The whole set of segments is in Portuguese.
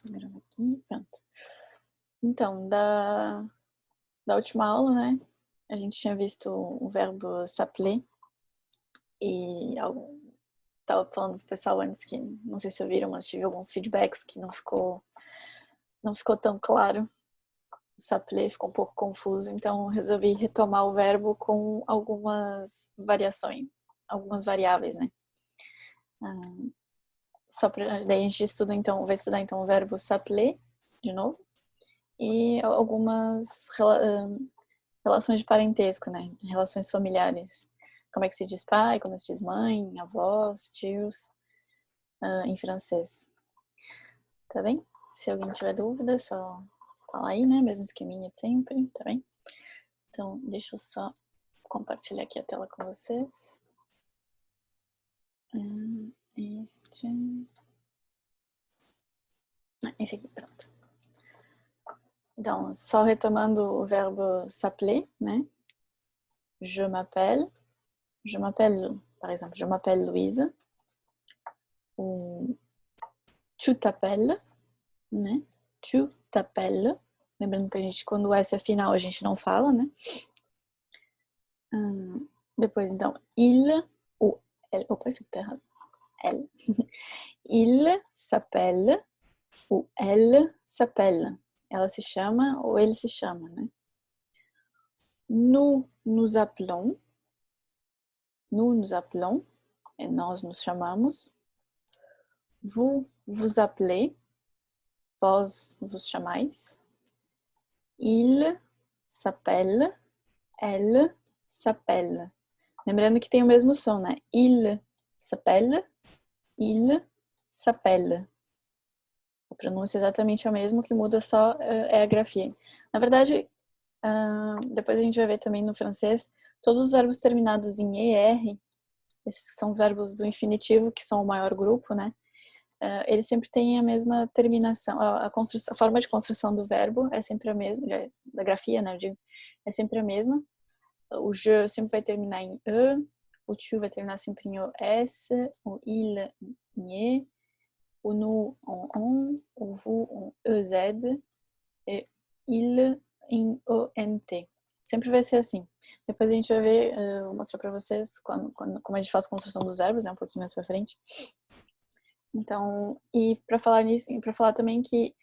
Só gravar aqui, pronto. Então, da última aula, né, a gente tinha visto o verbo s'appeler e tava falando pro pessoal antes que, não sei se ouviram, mas tive alguns feedbacks que não ficou tão claro. O s'appeler ficou um pouco confuso, então resolvi retomar o verbo com algumas variações, algumas variáveis, né. Só pra, daí a gente estuda então, vai estudar então o verbo s'appeler de novo e algumas relações de parentesco, né? Relações familiares. Como é que se diz pai, como se diz mãe, avós, tios, em francês. Tá bem? Se alguém tiver dúvida, é só falar aí, né? Mesmo esqueminha de sempre, tá bem? Então, deixa eu só compartilhar aqui a tela com vocês. Esse aqui, pronto. Então, só retomando o verbo s'appeler, né? Je m'appelle, par exemple, je m'appelle Louise. Ou tu t'appelles, né? Tu t'appelles. Lembrando que a gente, quando o S é final, a gente não fala, né? Depois, então, il ou elle. Opa, isso tá errado. Elle. Il s'appelle ou elle s'appelle. Ela se chama ou ele se chama, né? Nous nous appelons. Nous nous appelons. E nós nos chamamos. Vous vous appelez. Vós vos chamais. Il s'appelle. Elle s'appelle. Lembrando que tem o mesmo som, né? Il s'appelle. Il s'appelle. A pronúncia é exatamente a mesma, o que muda só é a grafia. Na verdade, depois a gente vai ver também no francês, todos os verbos terminados em ER, esses que são os verbos do infinitivo, que são o maior grupo, né? Eles sempre têm a mesma terminação, a forma de construção do verbo é sempre a mesma, da grafia, né? Eu digo, é sempre a mesma. O je sempre vai terminar em E, o tu vai terminar sempre em OS, o il em E, o nous en ON, o vous en EZ e il em ONT. Sempre vai ser assim. Depois a gente vai ver, vou mostrar para vocês como a gente faz a construção dos verbos, né, um pouquinho mais para frente. Então, e para falar nisso, para falar também que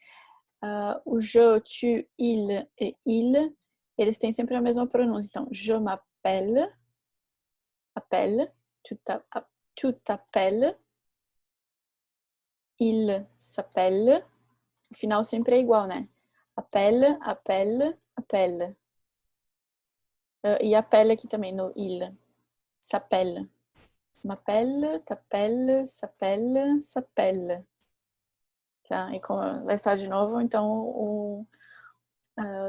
o je, tu, il e il, eles têm sempre a mesma pronúncia. Então, je m'appelle, appelle, tu t'appelles, il s'appelle. O final sempre é igual, né? Appelle, appelle, appelle. E appelle aqui também no il. S'appelle. M'appelle, t'appelle, s'appelle, s'appelle. Tá? E como vai estar de novo, então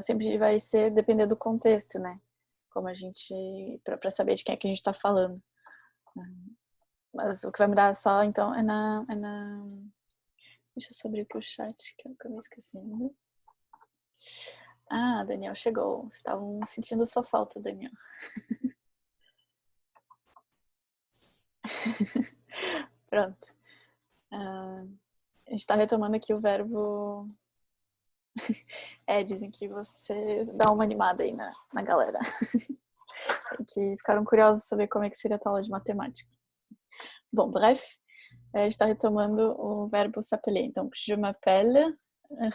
sempre vai ser depender do contexto, né? Como a gente, para saber de quem é que a gente está falando. Mas o que vai mudar só, então, deixa eu só abrir aqui o chat, que eu acabei esquecendo. Ah, Daniel chegou. Estavam sentindo sua falta, Daniel. Pronto. A gente tá retomando aqui o verbo. Dizem que você dá uma animada aí na galera. Que ficaram curiosos de saber como é que seria a tua aula de matemática. Bom, bref, a gente tá retomando o verbo s'appeler. Então, je m'appelle,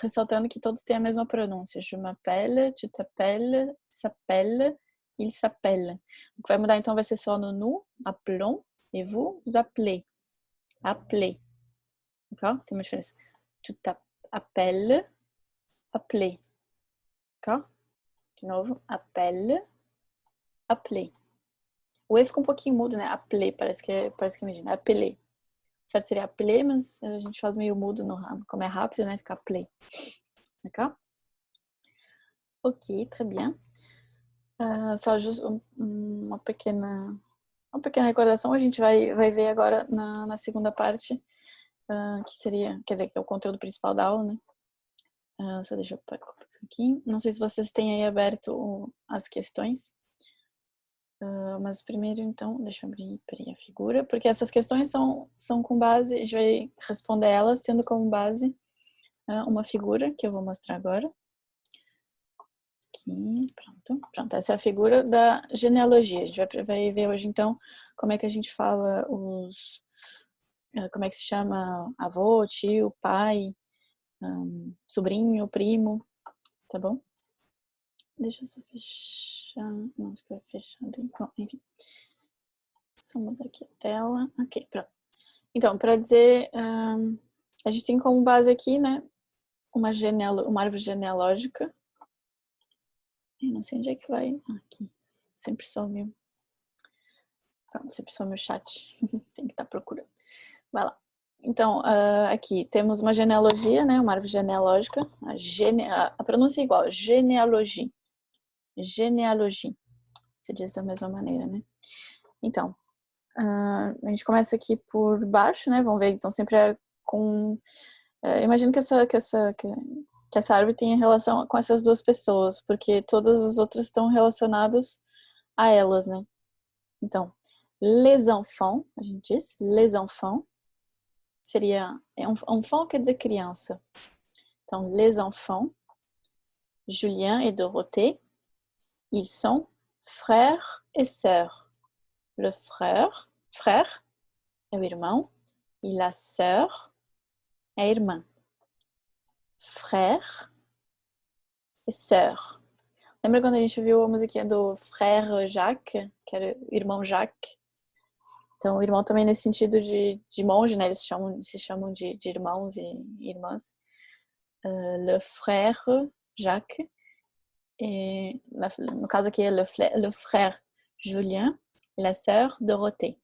ressaltando que todos têm a mesma pronúncia. Je m'appelle, tu t'appelles, s'appelle, il s'appelle. O que vai mudar então vai ser só no nous, appelons, e vous appelez. Appeler. D'accord? Tem uma diferença. Tu t'appelles, appeler. D'accord? De novo, appelle, appeler. O E fica um pouquinho mudo, né? Appeler, parece que imagina. Appeler. Certo seria appeler, mas a gente faz meio mudo, como é rápido, né? Fica appeler. D'accord? Ok, très bien. Só uma pequena recordação, a gente vai ver agora na segunda parte, que seria, quer dizer, que é o conteúdo principal da aula, né? Só deixa eu pegar aqui. Não sei se vocês têm aí aberto as questões. Mas primeiro, então, deixa eu abrir a figura, porque essas questões são com base, a gente vai responder elas tendo como base uma figura que eu vou mostrar agora. Aqui, pronto. Pronto, essa é a figura da genealogia. A gente vai ver hoje, então, como é que a gente fala como é que se chama avô, tio, pai, sobrinho, primo, tá bom? Deixa eu só fechar. Não, acho que vai fechar. Bom, enfim. Só mudar aqui a tela. Ok, pronto. Então, para dizer, a gente tem como base aqui, né, uma árvore genealógica. Eu não sei onde é que vai. Aqui. Sempre some. Pronto, sempre some o chat. Tem que estar procurando. Vai lá. Então, aqui temos uma genealogia, né, uma árvore genealógica. A pronúncia é igual, genealogia. Genealogia. Se diz da mesma maneira, né? Então, a gente começa aqui por baixo, né? Vamos ver, então sempre é com... imagino que essa árvore tenha relação com essas duas pessoas, porque todas as outras estão relacionadas a elas, né? Então, les enfants, a gente diz, les enfants, seria... enfant quer dizer criança. Então, les enfants, Julien et Dorothée, ils sont frères et sœurs. Le frère é o irmão, e la sœur é a irmã. Frère e sœur. Lembra quando a gente viu a musiquinha do Frère Jacques, que era o irmão Jacques? Então, o irmão também nesse sentido de monge, né? Eles se chamam de irmãos e irmãs. Le frère Jacques. Et, no caso aqui é le frère Julien e la sœur Dorothée.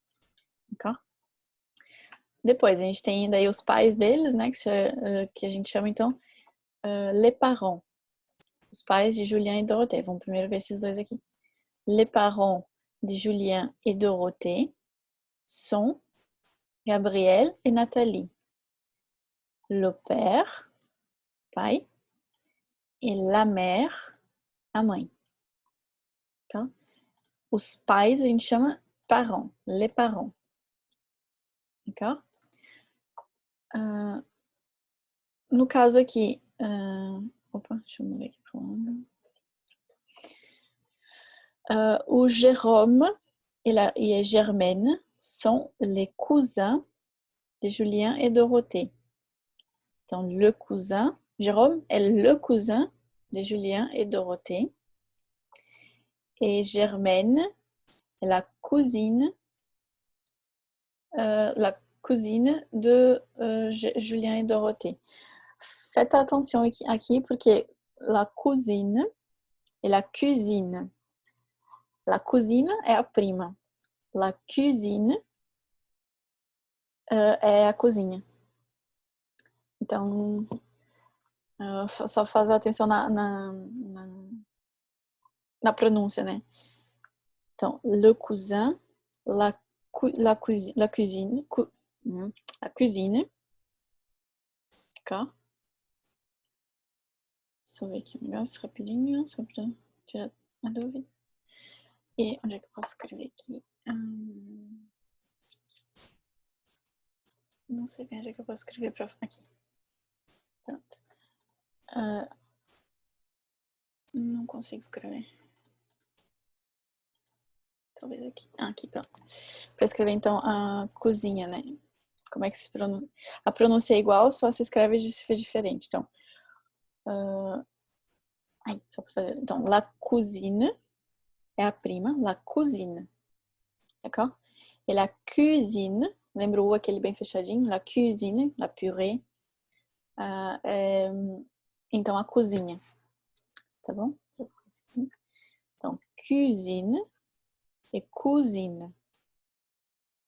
Okay? Depois, a gente tem daí os pais deles, né? Que a gente chama, então, les parents. Os pais de Julien e Dorothée. Vamos primeiro ver esses dois aqui. Les parents de Julien et Dorothée sont Gabriel et Nathalie. Le père, pai, e la mère, a mãe. Tá? Os pais a gente chama parents, les parents. D'accord? No caso aqui, opa, deixa eu mudar aqui para o lado. O Jérôme et a Germaine sont les cousins de Julien et Dorothée. Então, le cousin, Jérôme est le cousin de Julien et Dorothée. Et Germaine est la cousine de Julien et Dorothée. Faites attention aqui porque la cousine et la cuisine. La cousine é a prima. La cuisine é a cozinha. Então, só faz atenção na pronúncia, né? Então, le cousin, la cuisine, a cuisine. D'accord? Só ver aqui um negócio rapidinho, só para tirar a dúvida. E onde é que eu posso escrever aqui? Não sei bem onde é que eu posso escrever para aqui. Pronto. Não consigo escrever. Talvez aqui. Aqui, pronto. Para escrever, então, a cozinha, né? Como é que se pronuncia? A pronúncia é igual, só se escreve diferente. Então, só para fazer. Então, la cuisine é a prima, la cuisine. D'accord? E la cuisine, lembra o aquele bem fechadinho? La cuisine, la purée. Então, a cozinha. Tá bom? Então, cuisine e cousine.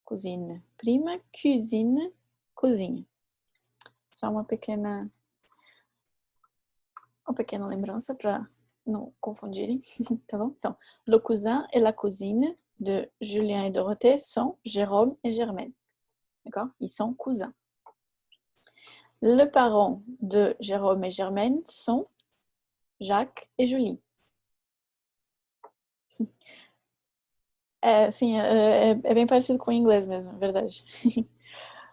Cozinha, prima, cuisine, cozinha. Só uma pequena lembrança para não confundirem, tá bom? Então, le cousin et la cousine de Julien et Dorothée sont Jérôme et Germaine. D'accord? Ils sont cousins. Le parent de Jérôme et Germaine sont Jacques et Julie. Sim, é bem parecido com o inglês mesmo, é verdade.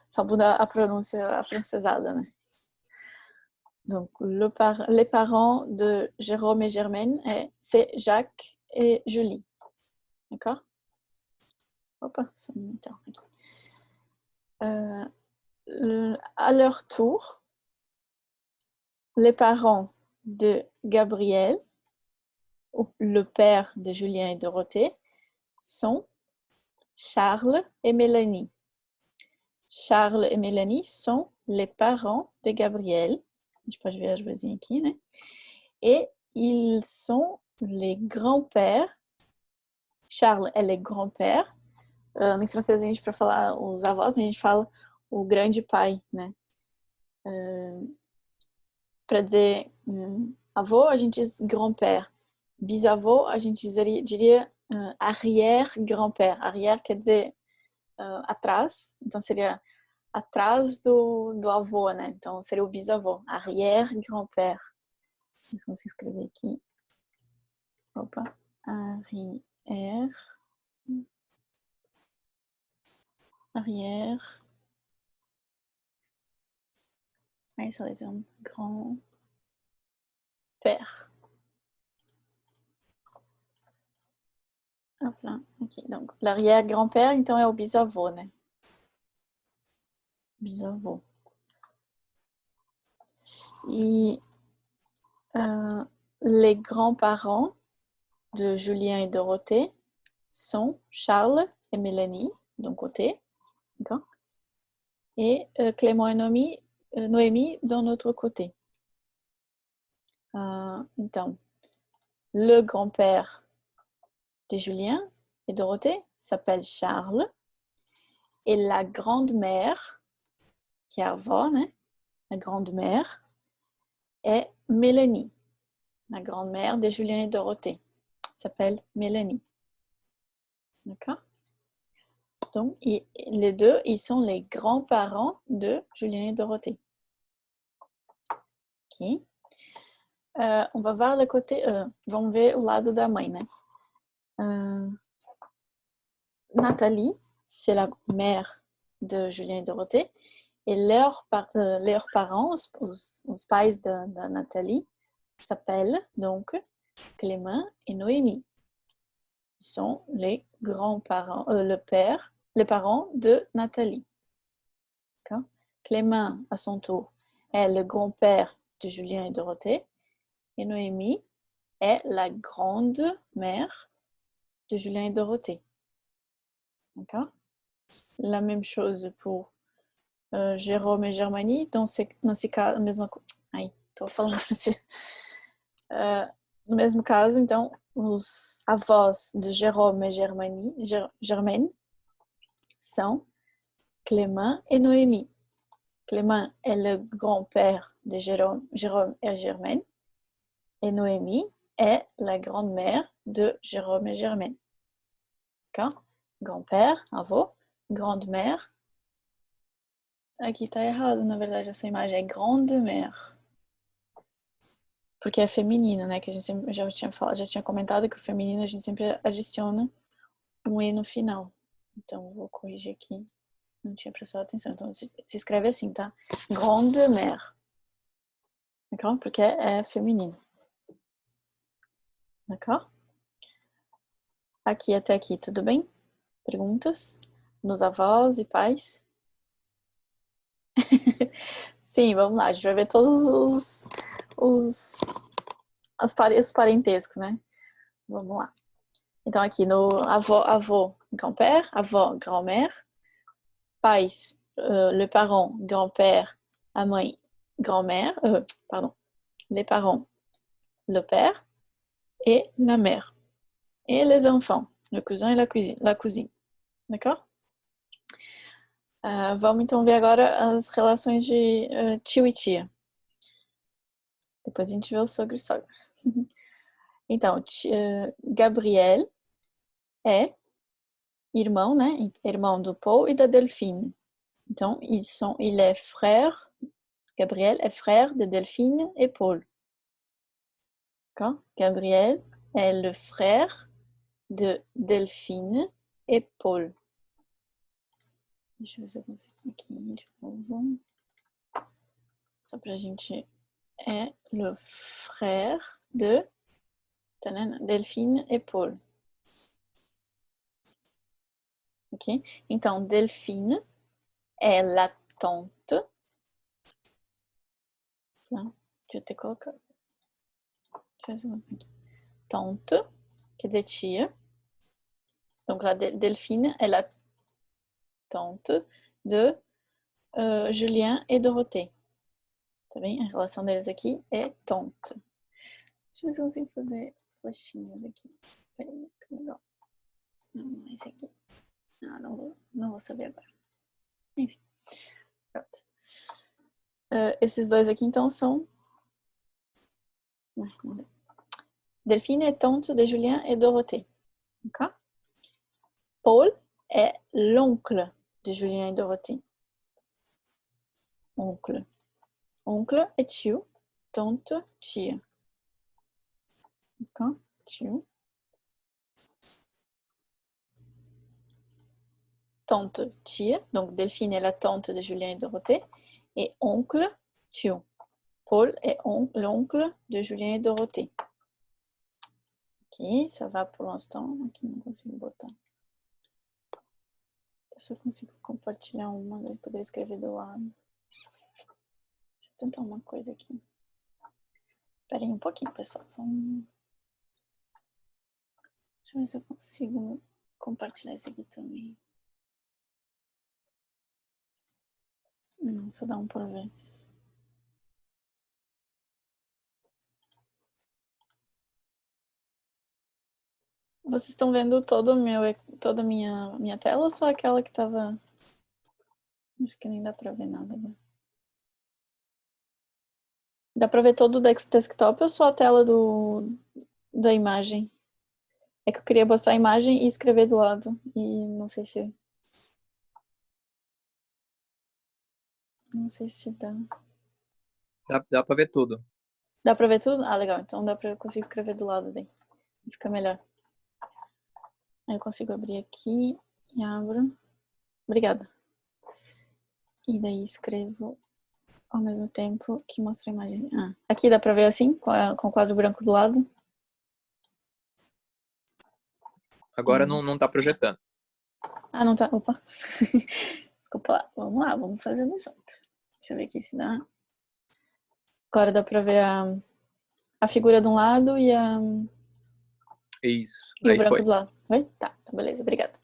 Só muda a pronúncia afrancesada, né? Donc, les parents de Jérôme et Germaine, c'est Jacques et Julie. D'accord? Hop, ça me met à leur tour, les parents de Gabriel, ou le père de Julien et Dorothée, sont Charles et Mélanie. Charles et Mélanie sont les parents de Gabriel. Je vais ajouter aqui, né? Et ils sont les grands-pères. Charles é grand-père. Em francês, a gente, para falar os avós, a gente fala o grande pai, né? Para dizer avô, a gente diz grand-père. Bisavô, a gente diria arrière-grand-père. Arrière quer dizer atrás, então seria atrás do avô, né? Então seria o bisavô, arrière-grand-père. Vamos escrever aqui. Opa, arrière. Aí ça va être un grand-père. Hop là, ok. Donc l'arrière-grand-père, então é o bisavô, né? Bisavô. Et les grands-parents de Julien et Dorothée sont Charles et Mélanie, d'un côté, d'accord? Et Clément et Noémie d'un autre côté. Então, le grand-père de Julien et Dorothée s'appelle Charles, et la grand-mère, qui est avó, né? La grand-mère, est Mélanie. La grand-mère de Julien et Dorothée s'appelle Mélanie. D'accord? Donc, les deux, ils sont les grands-parents de Julien et Dorothée. Ok. On va voir le côté... vamos ver o lado da mãe, né? Nathalie, c'est la mère de Julien et Dorothée. Et leurs parents, os pais da Nathalie, s'appellent donc Clément et Noémie. Ils sont les grands-parents, les parents de Nathalie. D'accord? Clément, à son tour, est le grand-père de Julien et Dorothée. Et Noémie est la grande-mère de Julien et Dorothée. D'accord? La même chose pour Jérôme e Germanie, dans ces casos, mesma coisa. Ai, tô falando francês. No mesmo caso, então, os avós de Jérôme e Germaine são Clément et Noémie. Clément est le grand-père de Jérôme et Germaine, et Noémie est la grande-mère de Jérôme et Germaine. D'accord? Grand-père, avô, grande-mère. Aqui tá errado, na verdade, essa imagem é grande-mère. Porque é feminino, né? Que a gente sempre, já tinha comentado que o feminino a gente sempre adiciona um E no final. Então, vou corrigir aqui. Não tinha prestado atenção. Então, se escreve assim, tá? Grande-mère. D'accord? Porque é feminino. D'accord? Aqui até aqui, tudo bem? Perguntas? Nos avós e pais? Sim, vamos lá. A gente vai ver todos os parentescos, né? Vamos lá. Então, aqui no avô, grand-père, avó, grand-mère, pais, le parent, grand-père, a mãe, grand-mère, pardon, les parents, le père et la mère. Et les enfants, le cousin et la cousine. D'accord? Vamos então ver agora as relações de tio e tia. Depois a gente vê o sogro e sogra. Então, Gabriel é irmão, né? Irmão do Paul e da Delphine. Então, il est frère, Gabriel est frère de Delphine et Paul. D'accord? Gabriel est le frère de Delphine et Paul. Deixa eu ver se eu consigo aqui de novo. Só pra gente é le frère de Delphine e Paul. Ok? Então, Delphine é la tante. Não, deixa eu ter colocado. Deixa eu ver aqui. Tante, quer dizer tia. Donc, la Delphine est la tante de Julien e Dorothée. Tá bem? A relação deles aqui é tante. Deixa eu ver se eu consigo fazer flechinhas aqui. Peraí, que legal. Não, esse aqui. Ah, não vou saber agora. Enfim. Pronto. Esses dois aqui, então, são... Não deu. Delphine est tante de Julien et Dorothée. Ok? Paul est l'oncle de Julien et Dorothée. Oncle. Oncle é tio. Tante, tia. Ok? Tio. Tante, tia. Donc, Delphine est la tante de Julien et Dorothée. Et oncle, tio. Paul est l'oncle de Julien et Dorothée. Ok, ça va pour l'instant. Aqui não consigo botar. Eu só consigo compartilhar uma, daí poder escrever do lado. Deixa eu tentar uma coisa aqui. Espera aí um pouquinho, pessoal. Só um... Deixa eu ver se eu consigo compartilhar isso aqui também. Não, só dá um por vez. Vocês estão vendo toda a minha tela ou só aquela que estava... Acho que nem dá pra ver nada agora. Dá pra ver todo o desktop ou só a tela da imagem? É que eu queria botar a imagem e escrever do lado. E não sei se... Não sei se dá. Dá pra ver tudo. Dá pra ver tudo? Ah, legal. Então dá pra eu conseguir escrever do lado daí. Fica melhor. Aí eu consigo abrir aqui e abro. Obrigada. E daí escrevo ao mesmo tempo que mostra a imagem. Ah, aqui dá pra ver assim, com o quadro branco do lado? Agora não tá projetando. Ah, não tá. Opa. Desculpa lá. Vamos lá, vamos fazendo junto. Deixa eu ver aqui se dá. Agora dá pra ver a figura de um lado e Isso. e o Aí branco foi. do lado. Oi? Tá, beleza, obrigada.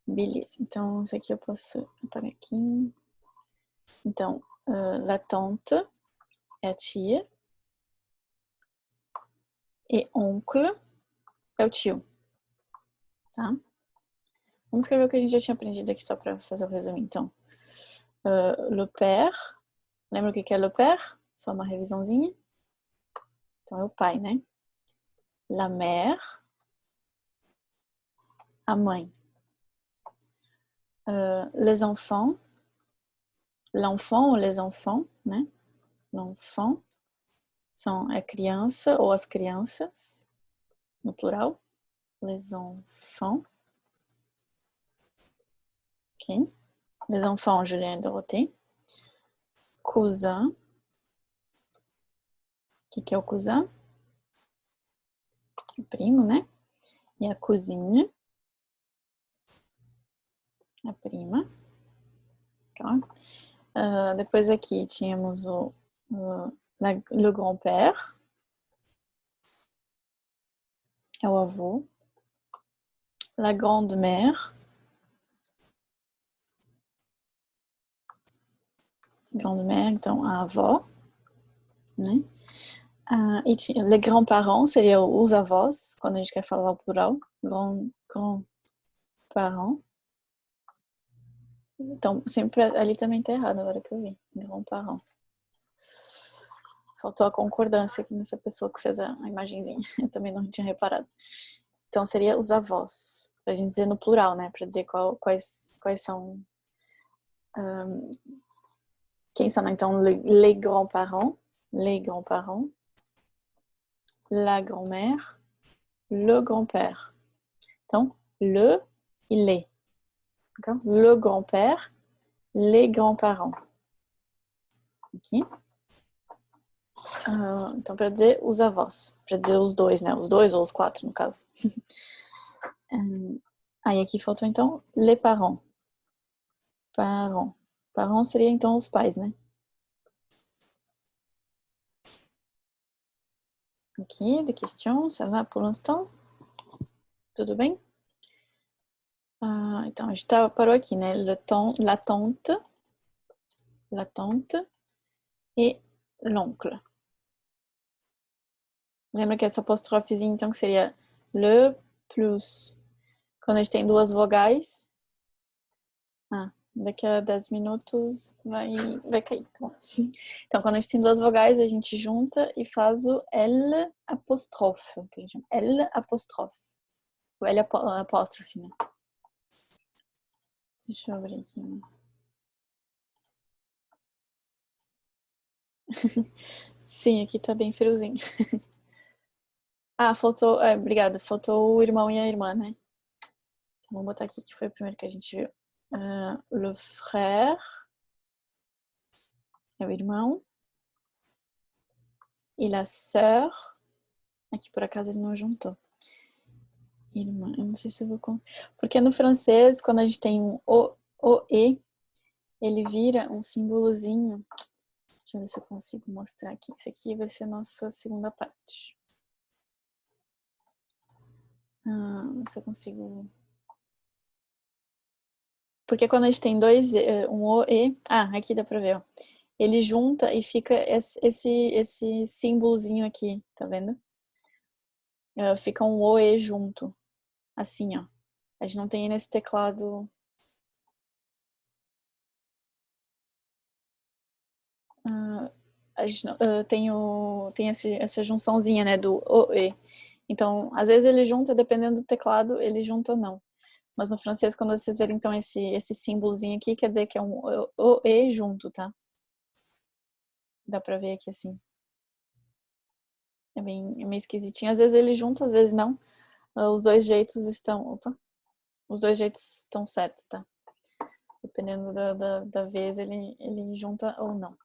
Beleza, então isso aqui eu posso apagar aqui. Então, la tante é a tia. E oncle é o tio. Tá? Vamos escrever o que a gente já tinha aprendido aqui só para fazer o resumo, então. Le père. Lembra o que é le père? Só uma revisãozinha. Então é o pai, né? La mère. A mãe. Les enfants. L'enfant ou les enfants, né? L'enfant são a criança ou as crianças, no plural. Les enfants. Ok. Les enfants, Julien et Dorothée. Cousin. O que é o cousin? O primo, né? E a cousine. A prima. Tá? Depois aqui tínhamos le grand-père. É o avô. La grande-mère. Grande-mère, então a avó. Né? E les grands-parents seria os avós, quando a gente quer falar o plural. Grand-parents. Então, sempre ali também tá errado, agora que eu vi. Grand-parents. Faltou a concordância aqui nessa pessoa que fez a imagenzinha. Eu também não tinha reparado. Então, seria os avós. Pra gente dizer no plural, né? Pra dizer quais são... quem são, então, les grands-parents. Les grands-parents. La grand-mère. Le grand-père. Então, le e les. D'accord? Le grand-père. Les grands-parents. Ok? Então, para dizer os avós. Para dizer os dois, né? Os dois ou os quatro, no caso. Aí aqui faltou, então, les parents. Parents. Parents seria, então, os pais, né? Aqui, de question, ça va pour l'instant? Tudo bem? Então, a gente parou aqui, né? La tante e l'oncle. Lembra que essa apostrofezinha, então, que seria le plus. Quando a gente tem duas vogais. Daqui a 10 minutos vai cair, tá bom? Então, quando a gente tem duas vogais, a gente junta e faz o L apóstrofe, que a gente chama L apóstrofe. O L apóstrofe, né? Deixa eu abrir aqui. Sim, aqui tá bem friozinho. Faltou. Obrigada. Faltou o irmão e a irmã, né? Então, vamos botar aqui que foi o primeiro que a gente viu. Le frère é o irmão. E la sœur. Aqui por acaso ele não juntou. Irmã, eu não sei se eu vou. Porque no francês, quando a gente tem um O-E, ele vira um símbolozinho. Deixa eu ver se eu consigo mostrar aqui. Isso aqui vai ser a nossa segunda parte. Se eu consigo. Porque quando a gente tem um O-E. Aqui dá pra ver, ó. Ele junta e fica esse símbolozinho aqui, tá vendo? Fica um O-E junto. Assim, ó. A gente não tem nesse teclado. A gente tem essa junçãozinha, né, do O-E. Então, às vezes ele junta, dependendo do teclado, ele junta ou não. Mas no francês, quando vocês verem, então, esse símbolozinho aqui, quer dizer que é um O-E junto, tá? Dá pra ver aqui assim. É meio esquisitinho. Às vezes ele junta, às vezes não. Os dois jeitos estão... Os dois jeitos estão certos, tá? Dependendo da vez, ele junta ou não.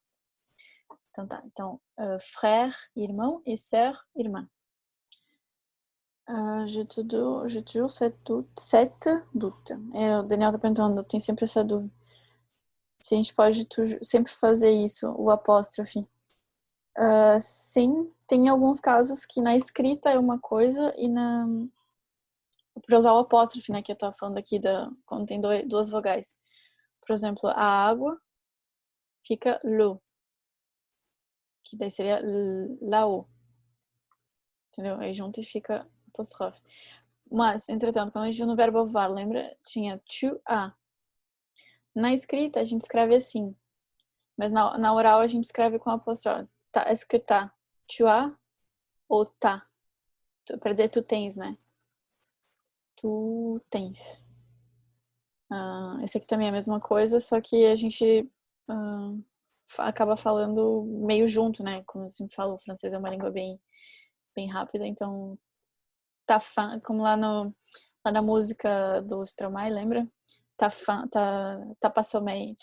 Então tá. Então, frère, irmão, e sœur, irmã. J'ai toujours cette doute. O Daniel tá perguntando, tem sempre essa dúvida. Se a gente pode sempre fazer isso, o apóstrofe. Sim, tem alguns casos que na escrita é uma coisa e para usar o apóstrofe, né, que eu tava falando aqui, quando tem duas vogais. Por exemplo, a água fica l'eau, que daí seria là-haut. Entendeu? Aí junto e fica apóstrofe. Mas, entretanto, quando a gente no verbo avoir, lembra? Tinha tu as. Na escrita, a gente escreve assim. Mas na oral, a gente escreve com apóstrofe. Tá, est-ce que tá? Tu as ou tá? Pra dizer tu tens, né? Tu tens. Esse aqui também é a mesma coisa, só que a gente acaba falando meio junto, né? Como eu sempre falo, o francês é uma língua bem, bem rápida, então tá como lá na música do Stromae, lembra? Tá pas sommeil.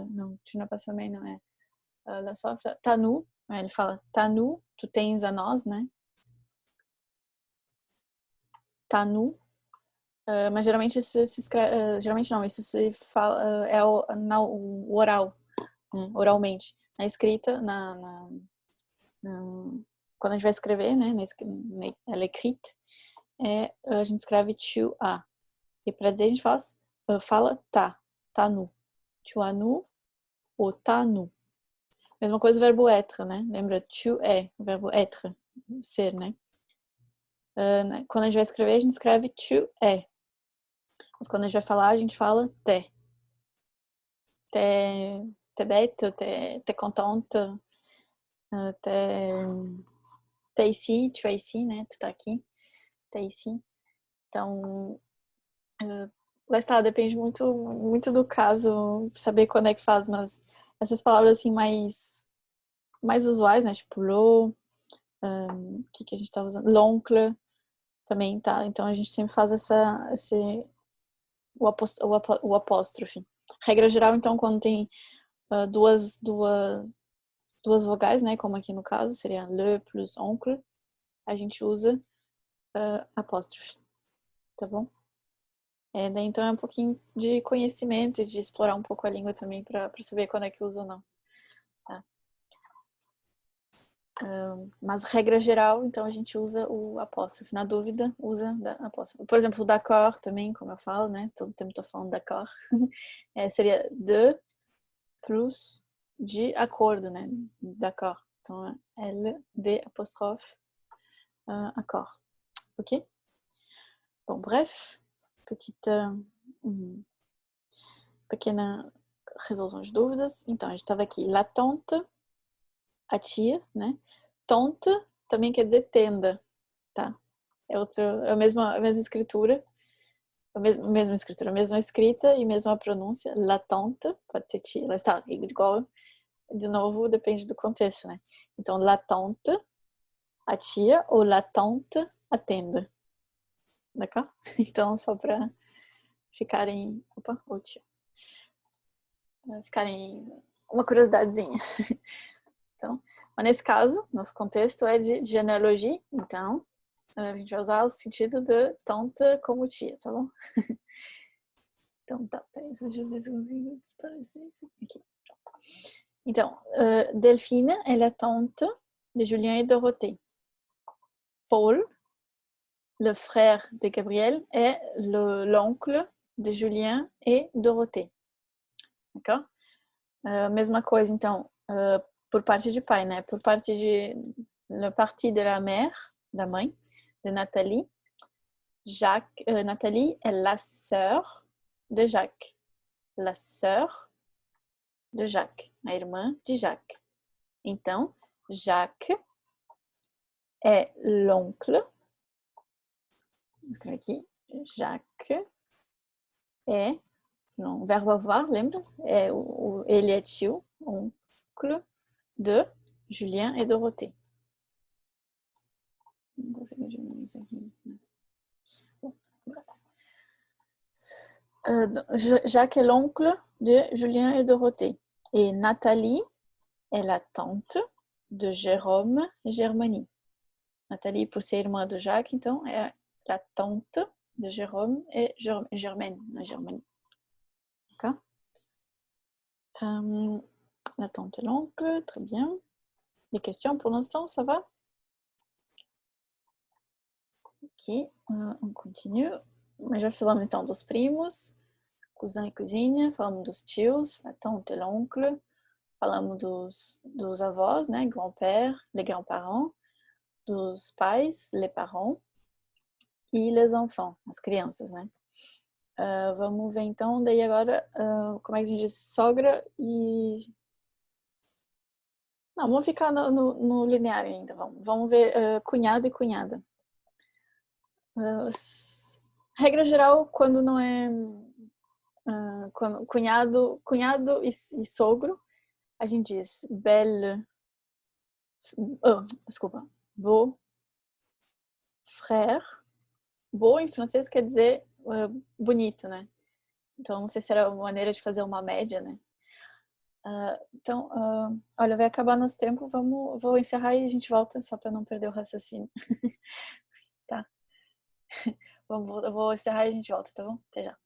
Não, tu n'as pas sommeil, não é. Tá nu, ele fala, tá nu, tu tens a nós, né? Tá nu. Mas geralmente isso se escreve. Geralmente não, isso se fala. O oral, né? Oralmente. Na escrita, quando a gente vai escrever, né? Ela é escrita, a gente escreve tu as. E para dizer, a gente fala tá nu. Tu as nu ou tá nu. Mesma coisa o verbo être, né? Lembra? Tu es, o verbo être, ser, né? Quando a gente vai escrever, a gente escreve tu es. Mas quando a gente vai falar, a gente fala t'es. T'es bête, t'es contente, t'es ici, tu es ici, né? Tu tá aqui, t'es ici. Então, lá está, depende muito, muito do caso, saber quando é que faz, mas essas palavras assim mais usuais, né? Tipo l'eau, o que a gente tá usando? L'oncle também, tá? Então a gente sempre faz o apóstrofe. Regra geral, então, quando tem duas duas vogais, né? Como aqui no caso, seria le plus oncle. A gente usa apóstrofe, tá bom? Daí, então é um pouquinho de conhecimento e de explorar um pouco a língua também para saber quando é que usa ou não. Tá? Mas regra geral, então a gente usa o apóstrofe. Na dúvida, usa apóstrofe. Por exemplo, o d'accord também, como eu falo, né? Todo tempo tô falando d'accord. Seria de plus de acordo, né? D'accord. Então é L, D, apóstrofe, accord. Ok? Bom, bref, pequena resolução de dúvidas. Então, a gente estava aqui. La tante, a tia, né? Tante também quer dizer tenda, tá? É a mesma escritura. A mesma escrita e mesma pronúncia. La tante, pode ser tia. Lá está, igual, de novo, depende do contexto, né? Então, la tante, a tia, ou la tante, a tenda. D'accord? Então, só para ficarem... Opa, o tio. Ficarem uma curiosidadezinha. Então, mas nesse caso, nosso contexto é de genealogia, então a gente vai usar o sentido de tante como tia, tá bom? Então, tá, peraí, aqui. Então, Delphine, elle est tante de Julien et Dorothée. Paul, le frère de Gabriel, est l'oncle de Julien et Dorothée. D'accord? Mesma coisa, então, por parte de pai, né? Por parte de... Le parti de la mère, da mãe, de Nathalie. Nathalie est la sœur de Jacques. La sœur de Jacques. A irmã de Jacques. Então, Jacques é l'oncle. Vou escrever aqui. Jacques é... Não, verbo avoir, lembra? Ele é tio, oncle de Julien et Dorothée. Não consigo diminuir isso aqui. Bom, Jacques est l'oncle de Julien et Dorothée. Et Nathalie est la tante de Jérôme et Germanie. Nathalie, por ser irmã do Jacques, então, é la tante de Jérôme et Germaine, na Germanie. Ok? La tante et l'oncle, très bien. Des questions pour l'instant, ça va? Ok, on continue. Mas já falamos então dos primos, cousin e cousine, falamos dos tios, la tante et l'oncle, falamos dos avós, né, grand-père, les grands-parents, dos pais, les parents, e les enfants, as crianças, né. Vamos ver então, daí agora, como é que a gente diz sogra e... Não, vamos ficar no linear ainda, vamos ver cunhado e cunhada. Regra geral, quando não é cunhado e sogro, a gente diz belle, desculpa, beau frère. Beau em francês quer dizer bonito, né? Então não sei se era uma maneira de fazer uma média, né? Então, olha, vai acabar nosso tempo, vou encerrar e a gente volta só para não perder o raciocínio. Tá? Eu vou encerrar e a gente volta, tá bom? Até já.